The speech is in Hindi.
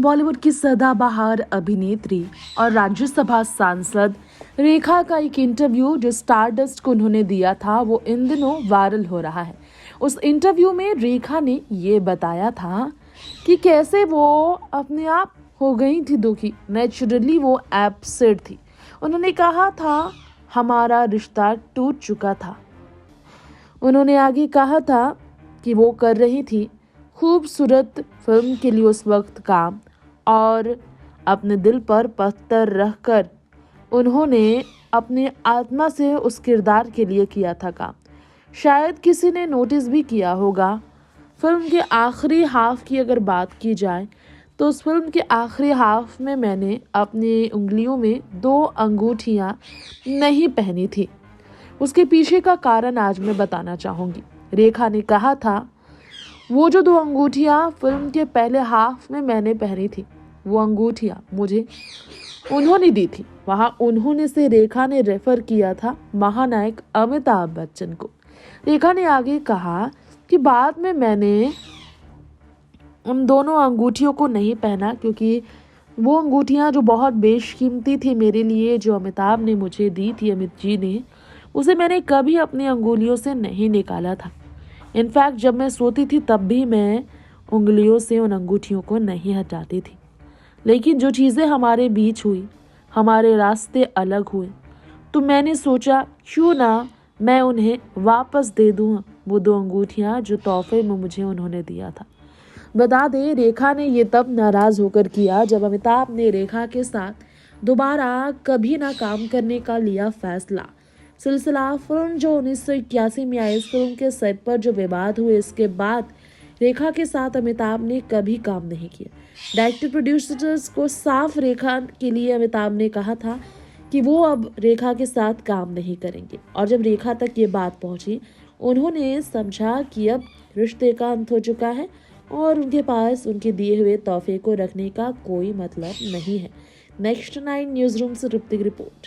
बॉलीवुड की सदाबहार अभिनेत्री और राज्यसभा सांसद रेखा का एक इंटरव्यू जो स्टारडस्ट को उन्होंने दिया था वो इन दिनों वायरल हो रहा है। उस इंटरव्यू में रेखा ने ये बताया था कि कैसे वो अपने आप हो गई थी दुखी। नेचुरली वो एब्सेंट थी। उन्होंने कहा था हमारा रिश्ता टूट चुका था। उन्होंने आगे कहा था कि वो कर रही थी खूबसूरत फिल्म के लिए उस वक्त काम और अपने दिल पर पत्थर रखकर उन्होंने अपने आत्मा से उस किरदार के लिए किया था काम। शायद किसी ने नोटिस भी किया होगा। फिल्म के आखिरी हाफ की अगर बात की जाए तो उस फिल्म के आखिरी हाफ में मैंने अपनी उंगलियों में 2 अंगूठियां नहीं पहनी थी। उसके पीछे का कारण आज मैं बताना चाहूँगी। रेखा ने कहा था वो जो 2 अंगूठियां फिल्म के पहले हाफ में मैंने पहनी थी वो अंगूठियां मुझे उन्होंने दी थी। वहां उन्होंने से रेखा ने रेफर किया था महानायक अमिताभ बच्चन को। रेखा ने आगे कहा कि बाद में मैंने उन दोनों अंगूठियों को नहीं पहना क्योंकि वो अंगूठियां जो बहुत बेशकीमती थी मेरे लिए, जो अमिताभ ने मुझे दी थी, अमित जी ने, उसे मैंने कभी अपनी अंगुलियों से नहीं निकाला था। इनफैक्ट जब मैं सोती थी तब भी मैं उंगलियों से उन अंगूठियों को नहीं हटाती थी। लेकिन जो चीज़ें हमारे बीच हुई, हमारे रास्ते अलग हुए, तो मैंने सोचा क्यों ना मैं उन्हें वापस दे दूँ वो 2 अंगूठियाँ जो तोहफे में मुझे उन्होंने दिया था। बता दें रेखा ने ये तब नाराज़ होकर किया जब अमिताभ ने रेखा के साथ दोबारा कभी ना काम करने का लिया फैसला। सिलसिला फिल्म जो 1981 में आई, इस फिल्म के सेट पर जो विवाद हुए, इसके बाद रेखा के साथ अमिताभ ने कभी काम नहीं किया। डायरेक्टर प्रोड्यूसर्स को साफ रेखा के लिए अमिताभ ने कहा था कि वो अब रेखा के साथ काम नहीं करेंगे। और जब रेखा तक ये बात पहुंची, उन्होंने समझा कि अब रिश्ते का अंत हो चुका है और उनके पास उनके दिए हुए तोहफे को रखने का कोई मतलब नहीं है। नेक्स्ट 9 न्यूज़ रूम से ऋतिक रिपोर्ट।